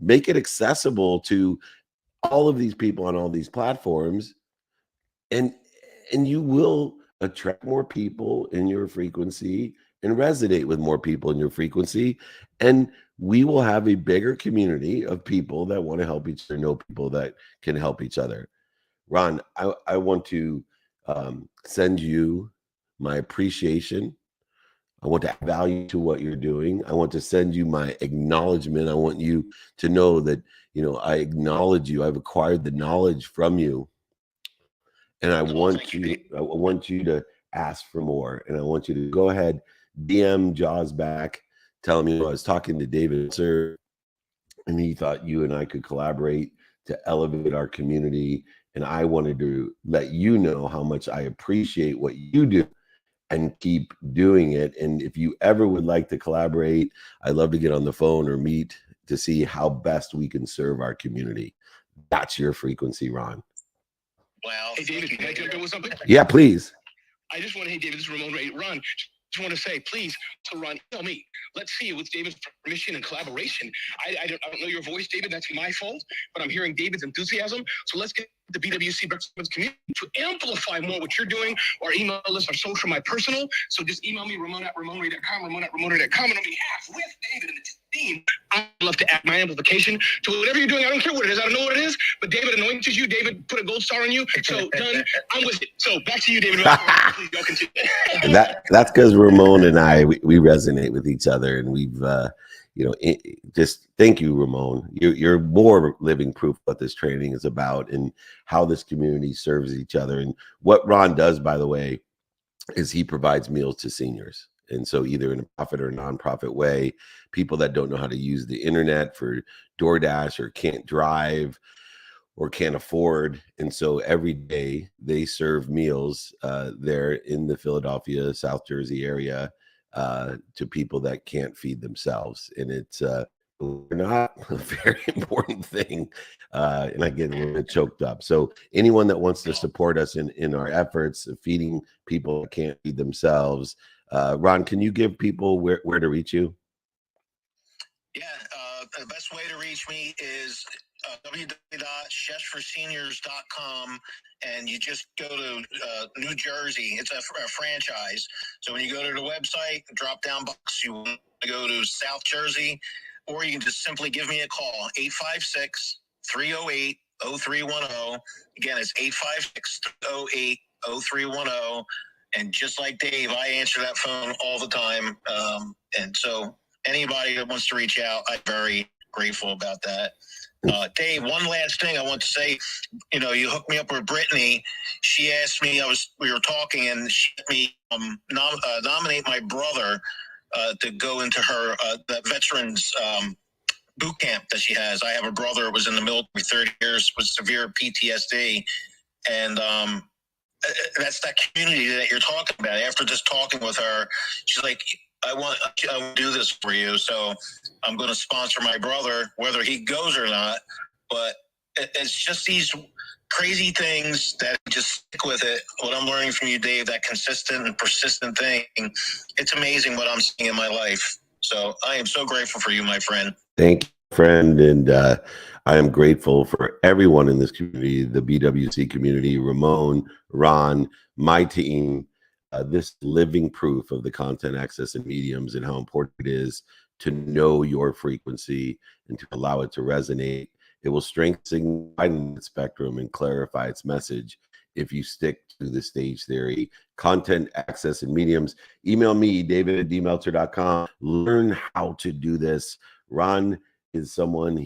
make it accessible to all of these people on all these platforms, and you will attract more people in your frequency and resonate with more people in your frequency, and we will have a bigger community of people that want to help each other, know people that can help each other. Ron, I want to send you my appreciation. I want to add value to what you're doing. I want to send you my acknowledgement. I want you to know that, I acknowledge you. I've acquired the knowledge from you. And I want you to ask for more. And I want you to go ahead, DM Jaws back, tell him, I was talking to David, sir, and he thought you and I could collaborate to elevate our community. And I wanted to let you know how much I appreciate what you do, and keep doing it. And if you ever would like to collaborate, I'd love to get on the phone or meet to see how best we can serve our community. That's your frequency, Ron. Wow. Hey, David, can I jump in with something? Yeah, please. I just want to, hey, David, this is Ramon Ray. Ron, just want to say, please, to Ron, tell me. Let's see, with David's permission and collaboration. I don't know your voice, David. That's my fault. But I'm hearing David's enthusiasm. So let's get the BWC Breakfast community to amplify more what you're doing. Our email list, our social, my personal. So just email me, Ramon@RamonRay.com, Ramon@RamonRay.com. And on behalf with David and the team, I'd love to add my amplification to whatever you're doing. I don't care what it is. I don't know what it is. But David anointed you. David put a gold star on you. So done. I'm with it. So back to you, David. Please, y'all continue. And that's because Ramon and I, we resonate with each other, and we've just thank you, Ramon. You're more living proof what this training is about and how this community serves each other. And what Ron does, by the way, is he provides meals to seniors. And so either in a profit or nonprofit way, people that don't know how to use the internet for DoorDash or can't drive or can't afford. And so every day they serve meals there in the Philadelphia, South Jersey area to people that can't feed themselves. And it's not a very important thing. And I get a little bit choked up. So anyone that wants to support us in our efforts of feeding people that can't feed themselves, Ron, can you give people where to reach you? Yeah, the best way to reach me is www.chefsforseniors.com, and you just go to New Jersey. It's a franchise. So when you go to the website, drop down box, you want to go to South Jersey, or you can just simply give me a call, 856-308-0310. Again, it's 856-308-0310. And just like Dave, I answer that phone all the time. And so anybody that wants to reach out, I'm very grateful about that. Dave, one last thing I want to say, you hooked me up with Brittany. She asked me, we were talking, and she let me nominate my brother to go into her that veterans boot camp that she has. I have a brother who was in the military 30 years with severe PTSD, and that's that community that you're talking about. After just talking with her, she's like, I want to do this for you, so I'm going to sponsor my brother, whether he goes or not. But it's just these crazy things that just stick with it. What I'm learning from you, Dave, that consistent and persistent thing, it's amazing what I'm seeing in my life. So I am so grateful for you, my friend. Thank you, friend. And I am grateful for everyone in this community, the BWC community, Ramon, Ron, my team, this living proof of the content access and mediums and how important it is to know your frequency and to allow it to resonate. It will strengthen the spectrum and clarify its message if you stick to the stage theory, content access and mediums. Email me, david@dmeltzer.com. Learn how to do this. Ron is someone,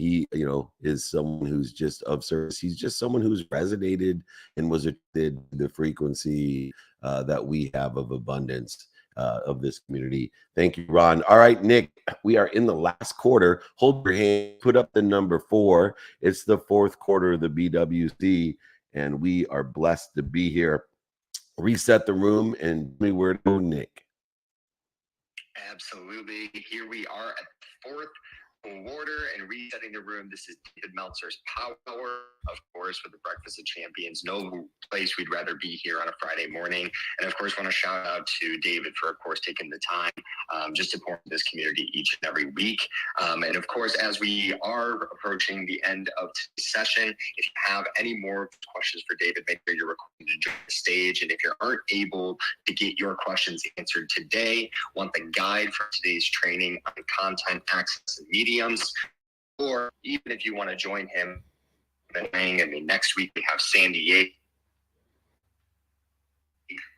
is someone who's just of service. He's just someone who's resonated and was attracted to the frequency that we have of abundance of this community. Thank you, Ron. All right, Nick, we are in the last quarter. Hold your hand, put up the number 4. It's the 4th quarter of the BWC, and we are blessed to be here. Reset the room and tell me where to go, Nick. Absolutely. Here we are at the 4th quarter and resetting the room. This is David Meltzer's Power, of course, with the Breakfast of Champions. No place we'd rather be here on a Friday morning. And of course, want to shout out to David for, of course, taking the time just to pour into this community each and every week. And of course, as we are approaching the end of today's session, if you have any more questions for David, make sure you're recording to join the stage. And if you aren't able to get your questions answered today, want the guide for today's training on content access and mediums, or even if you want to join him, next week we have San Diego,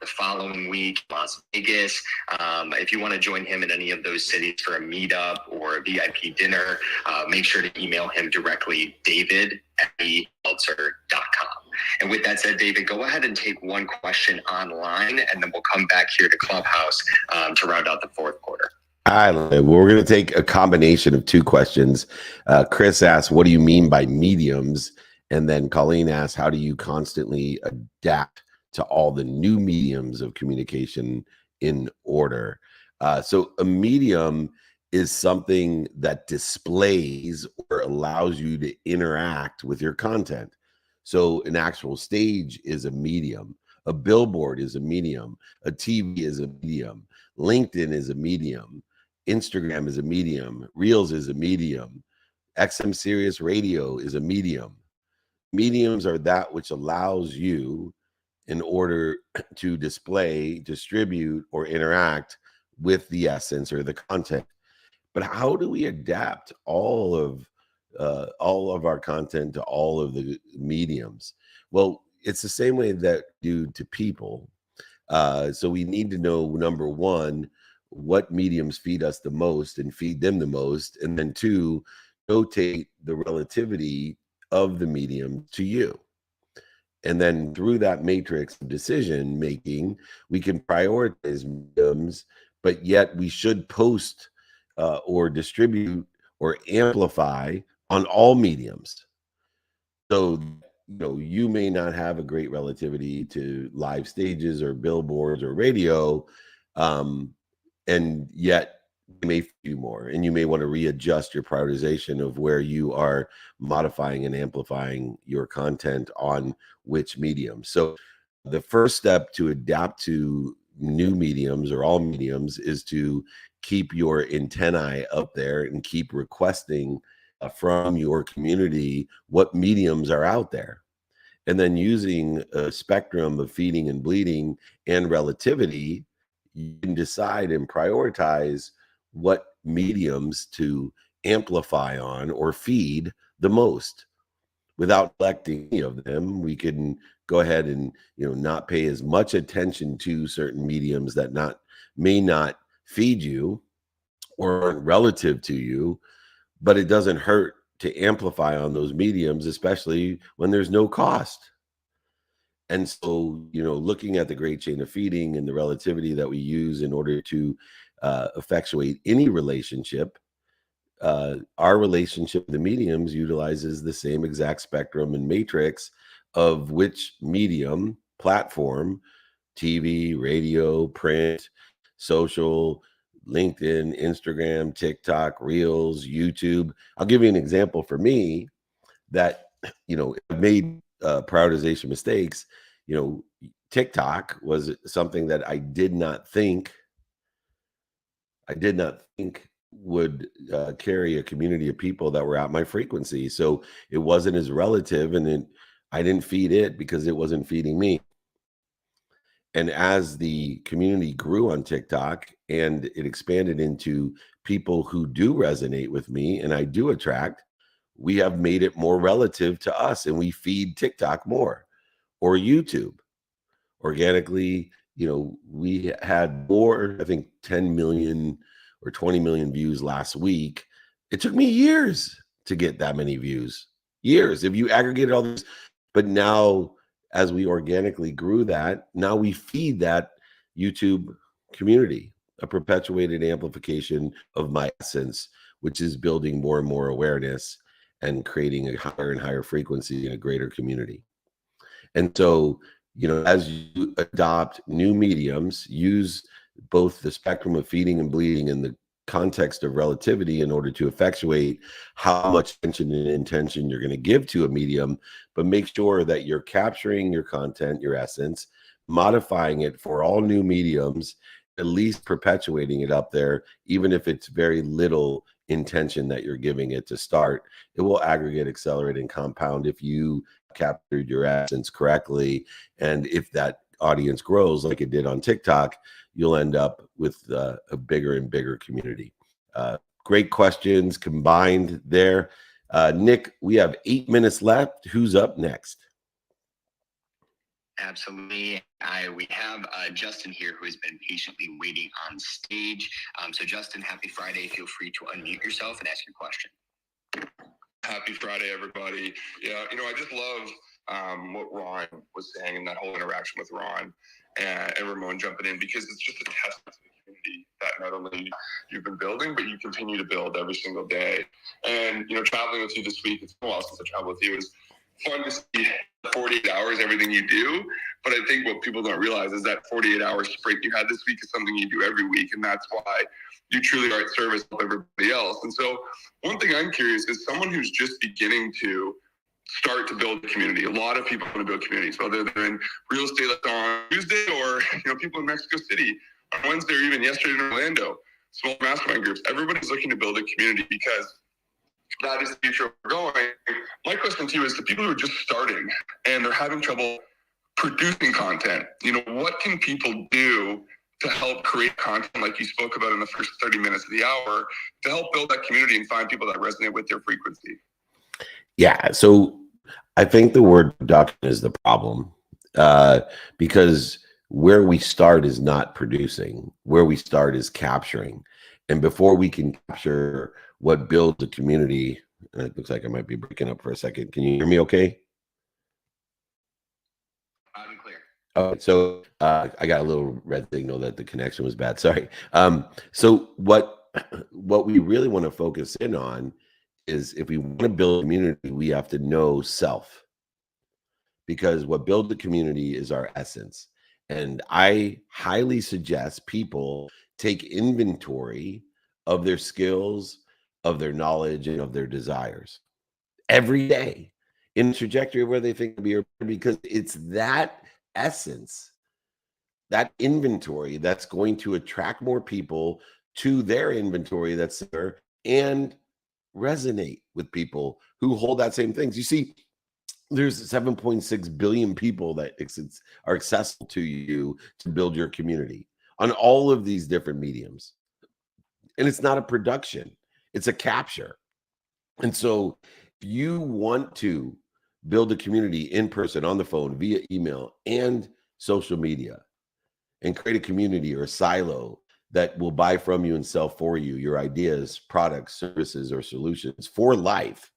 the following week Las Vegas. If you want to join him in any of those cities for a meetup or a VIP dinner, make sure to email him directly, david@meltzer.com. And with that said, David, go ahead and take one question online, and then we'll come back here to Clubhouse to round out the 4th quarter. All right, well, we're going to take a combination of 2 questions. Chris asks, what do you mean by mediums? And then Colleen asks, how do you constantly adapt to all the new mediums of communication in order? So a medium is something that displays or allows you to interact with your content. So an actual stage is a medium. A billboard is a medium. A TV is a medium. LinkedIn is a medium. Instagram is a medium. Reels is a medium. XM Sirius Radio is a medium. Mediums are that which allows you in order to display, distribute, or interact with the essence or the content. But how do we adapt all of our content to all of the mediums? Well, it's the same way that we do to people. So we need to know, number 1, what mediums feed us the most and feed them the most, and then 2, notate the relativity of the medium to you. And then through that matrix of decision making, we can prioritize mediums but yet we should post or distribute or amplify on all mediums. So, you may not have a great relativity to live stages or billboards or radio, and yet you may do more, and you may want to readjust your prioritization of where you are modifying and amplifying your content on which medium. So the first step to adapt to new mediums or all mediums is to keep your antennae up there and keep requesting from your community what mediums are out there. And then using a spectrum of feeding and bleeding and relativity, you can decide and prioritize what mediums to amplify on or feed the most. Without neglecting any of them, we can go ahead and not pay as much attention to certain mediums that may not feed you or aren't relative to you, but it doesn't hurt to amplify on those mediums, especially when there's no cost. And so, looking at the great chain of feeding and the relativity that we use in order to effectuate any relationship, our relationship with the mediums utilizes the same exact spectrum and matrix of which medium, platform, TV, radio, print, social, LinkedIn, Instagram, TikTok, Reels, YouTube. I'll give you an example for me that, made prioritization mistakes. TikTok was something that I did not think would carry a community of people that were at my frequency. So it wasn't as relative, and I didn't feed it because it wasn't feeding me. And as the community grew on TikTok and it expanded into people who do resonate with me and I do attract, we have made it more relative to us, and we feed TikTok more, or YouTube. Organically, we had more, I think 10 million or 20 million views last week. It took me years to get that many views. Years, if you aggregated all this. But now, as we organically grew that, now we feed that YouTube community, a perpetuated amplification of my essence, which is building more and more awareness and creating a higher and higher frequency in a greater community. And so, as you adopt new mediums, use both the spectrum of feeding and bleeding in the context of relativity in order to effectuate how much attention and intention you're going to give to a medium, but make sure that you're capturing your content, your essence, modifying it for all new mediums, at least perpetuating it up there, even if it's very little intention that you're giving it to start. It will aggregate, accelerate, and compound if you captured your essence correctly. And if that audience grows like it did on TikTok, you'll end up with a bigger and bigger community. Great questions combined there. Nick, we have 8 minutes left. Who's up next? Absolutely. We have Justin here, who has been patiently waiting on stage. So Justin, happy Friday. Feel free to unmute yourself and ask your question. Happy Friday, everybody. Yeah, I just love what Ron was saying in that whole interaction with Ron and Ramon jumping in, because it's just a testament to the community that not only you've been building, but you continue to build every single day. And, traveling with you this week, it's been a while since I traveled with you. It's fun to see 48 hours, everything you do. But I think what people don't realize is that 48-hour sprint you had this week is something you do every week. And that's why you truly are at service of everybody else. And so one thing I'm curious is someone who's just beginning to start to build a community. A lot of people want to build communities, whether they're in real estate like on Tuesday or people in Mexico City on Wednesday, or even yesterday in Orlando, small mastermind groups. Everybody's looking to build a community because that is the future we're going. My question to you is, the people who are just starting and they're having trouble producing content, what can people do to help create content like you spoke about in the first 30 minutes of the hour to help build that community and find people that resonate with their frequency? Yeah, so I think the word production is the problem, because where we start is not producing. Where we start is capturing. And before we can capture what builds a community, and it looks like I might be breaking up for a second. Can you hear me okay? Loud and clear. Oh, so I got a little red signal that the connection was bad. Sorry. So what we really want to focus in on is, if we want to build community, we have to know self, because what builds the community is our essence. And I highly suggest people take inventory of their skills, of their knowledge, and of their desires every day in the trajectory of where they think to be, because it's that essence, that inventory, that's going to attract more people to their inventory that's there and resonate with people who hold that same things. You see, there's 7.6 billion people that are accessible to you to build your community on all of these different mediums. And it's not a production, it's a capture. And so if you want to build a community in person, on the phone, via email, and social media, and create a community or a silo that will buy from you and sell for you your ideas, products, services, or solutions for life,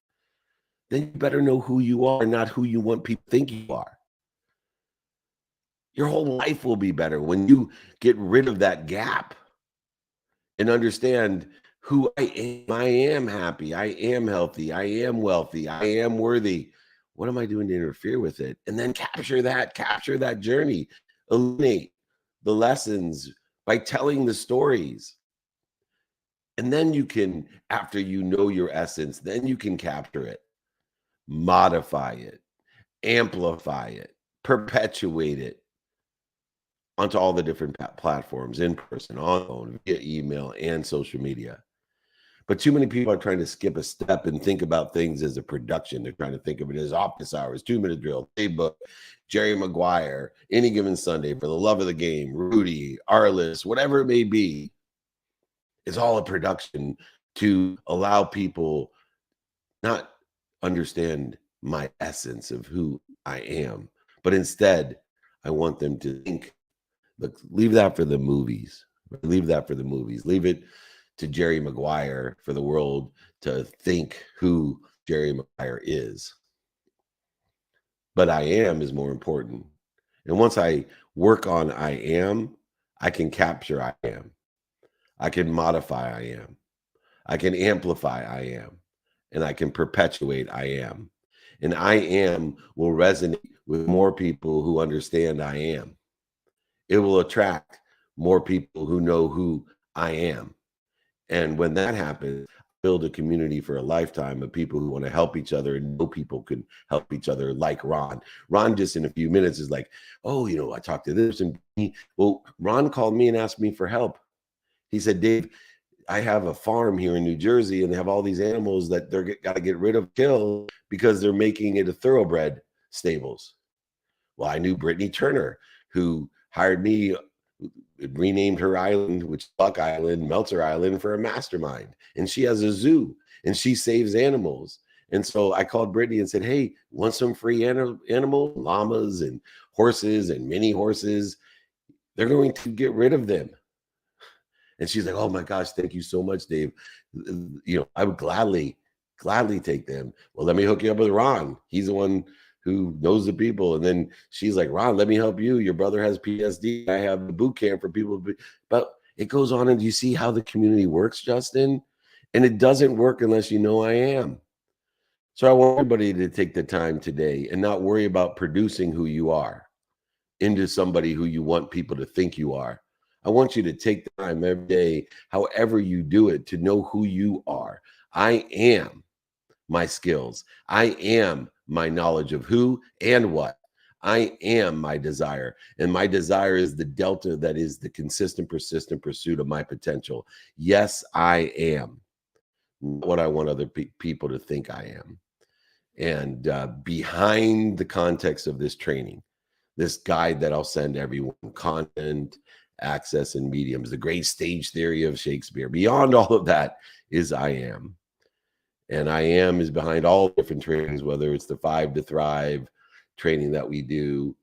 then you better know who you are, not who you want people to think you are. Your whole life will be better when you get rid of that gap and understand who I am. I am happy. I am healthy. I am wealthy. I am worthy. What am I doing to interfere with it? And then capture that journey, eliminate the lessons by telling the stories. And then you can, after you know your essence, then you can capture it, modify it, amplify it, perpetuate it onto all the different platforms, in person, on phone, via email, and social media. But too many people are trying to skip a step and think about things as a production. They're trying to think of it as office hours, 2-minute drill, playbook, Jerry Maguire, Any Given Sunday, For the Love of the Game, Rudy, Arliss, whatever it may be. It's all a production to allow people not understand my essence of who I am, but instead I want them to think, look, leave that for the movies. Leave that for the movies. Leave it to Jerry Maguire for the world to think who Jerry Maguire is. But I am is more important. And once I work on I am, I can capture I am. I can modify I am. I can amplify I am. And I can perpetuate I am. And I am will resonate with more people who understand I am. It will attract more people who know who I am. And when that happens, build a community for a lifetime of people who want to help each other and know people can help each other, like Ron. Ron just in a few minutes is like, oh, I talked to this. And well, Ron called me and asked me for help. He said, Dave, I have a farm here in New Jersey and they have all these animals that they're got to get rid of, kill, because they're making it a thoroughbred stables. Well, I knew Brittany Turner, who hired me, renamed her island, which is Buck Island, Meltzer Island, for a mastermind. And she has a zoo and she saves animals. And so I called Brittany and said, hey, want some free animal llamas and horses and mini horses? They're going to get rid of them. And she's like, oh my gosh, thank you so much, Dave. I would gladly take them. Well, let me hook you up with Ron. He's the one who knows the people. And then she's like, Ron, let me help you. Your brother has PSD. I have a boot camp for people. But it goes on. And you see how the community works, Justin? And it doesn't work unless you know I am. So I want everybody to take the time today and not worry about producing who you are into somebody who you want people to think you are. I want you to take the time every day, however you do it, to know who you are. I am my skills. I am my knowledge of who and what. I am my desire. And my desire is the delta that is the consistent, persistent pursuit of my potential. Yes, I am what I want other people to think I am. And behind the context of this training, this guide that I'll send everyone, content, access, and mediums, the great stage theory of Shakespeare, beyond all of that is I am. And I am is behind all different trainings, whether it's the 5 to Thrive training that we do,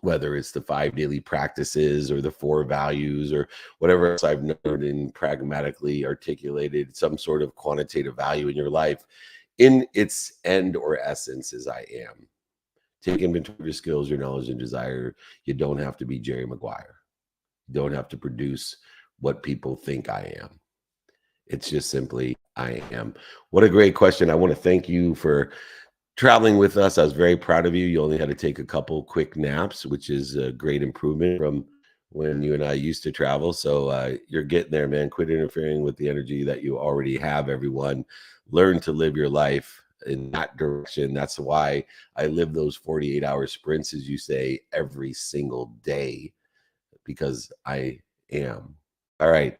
whether it's the 5 daily practices or the 4 values or whatever else I've noted and pragmatically articulated some sort of quantitative value in your life. In its end or essence is I am. Take inventory of your skills, your knowledge, and desire. You don't have to be Jerry Maguire. You don't have to produce what people think I am. It's just simply I am. What a great question. I want to thank you for traveling with us. I was very proud of you. You only had to take a couple quick naps, which is a great improvement from when you and I used to travel. So you're getting there, man. Quit interfering with the energy that you already have, everyone. Learn to live your life in that direction. That's why I live those 48-hour sprints, as you say, every single day, because I am. All right.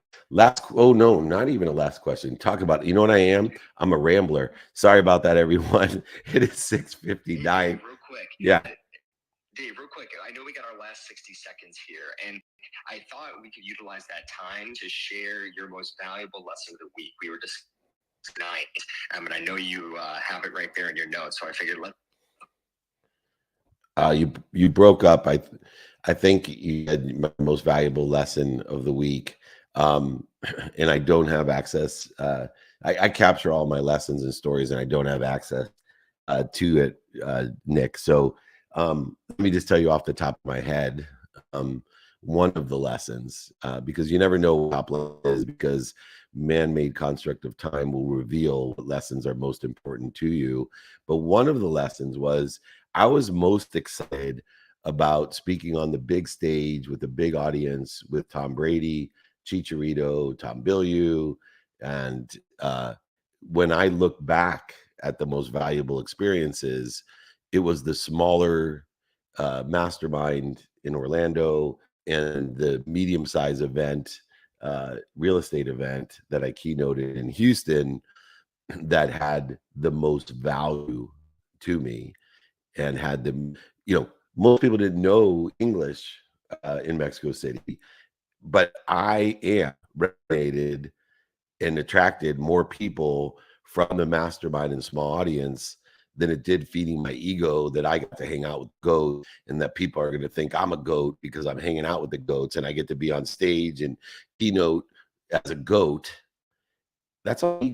Oh no, not even a last question. Talk about, you know what I am? I'm a rambler. Sorry about that, everyone. It is 6:59. Real quick. Yeah. Dave, real quick, I know we got our last 60 seconds here, and I thought we could utilize that time to share your most valuable lesson of the week. We were just tonight, and I know you have it right there in your notes, so I figured you broke up. I think you had my most valuable lesson of the week, and I don't have access. I capture all my lessons and stories, and I don't have access to it, Nick. So let me just tell you off the top of my head, one of the lessons, because you never know what top line is, because man-made construct of time will reveal what lessons are most important to you. But one of the lessons was I was most excited about speaking on the big stage with a big audience with Tom Brady, Chicharito, Tom Bilyeu. And when I look back at the most valuable experiences, it was the smaller mastermind in Orlando and the medium-sized event, real estate event that I keynoted in Houston that had the most value to me and had them, most people didn't know English in Mexico City, but I resonated and attracted more people from the mastermind and small audience than it did feeding my ego that I got to hang out with goats and that people are going to think I'm a goat because I'm hanging out with the goats and I get to be on stage and keynote as a goat. That's all.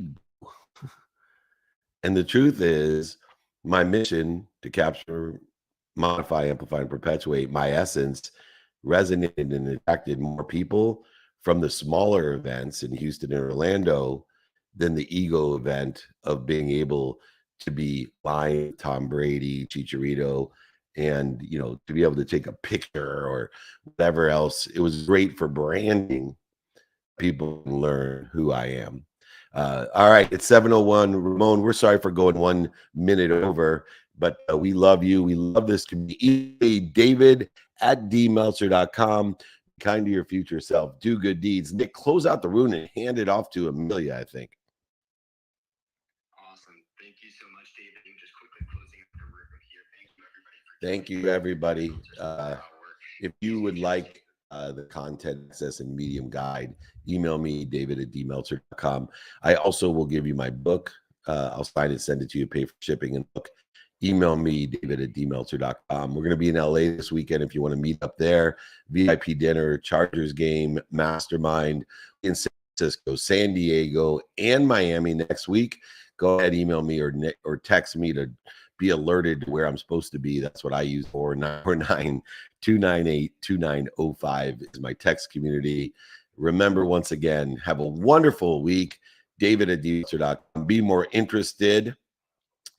And the truth is, my mission to capture, modify, amplify, and perpetuate my essence resonated and attracted more people from the smaller events in Houston and Orlando than the ego event of being able to be lying Tom Brady, Chicharito, and to be able to take a picture or whatever else. It was great for branding. People can learn who I am. All right, it's 7:01. Ramon, we're sorry for going 1 minute over, but we love you. We love this community. David at dmeltzer.com. Be kind to your future self. Do good deeds. Nick, close out the room and hand it off to Amelia, I think. Thank you, everybody. If you would like the content access and medium guide, email me, David at dmeltzer.com. I also will give you my book. I'll sign it, send it to you, pay for shipping and book. Email me, David at dmeltzer.com. We're going to be in LA this weekend if you want to meet up there. VIP dinner, Chargers game, mastermind in San Francisco, San Diego, and Miami next week. Go ahead, email me or text me to be alerted to where I'm supposed to be. That's what I use for. 949-298-2905 is my text community. Remember, once again, have a wonderful week. David at dmeltzer.com. Be more interested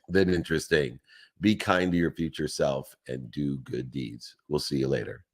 than interesting. Be kind to your future self and do good deeds. We'll see you later.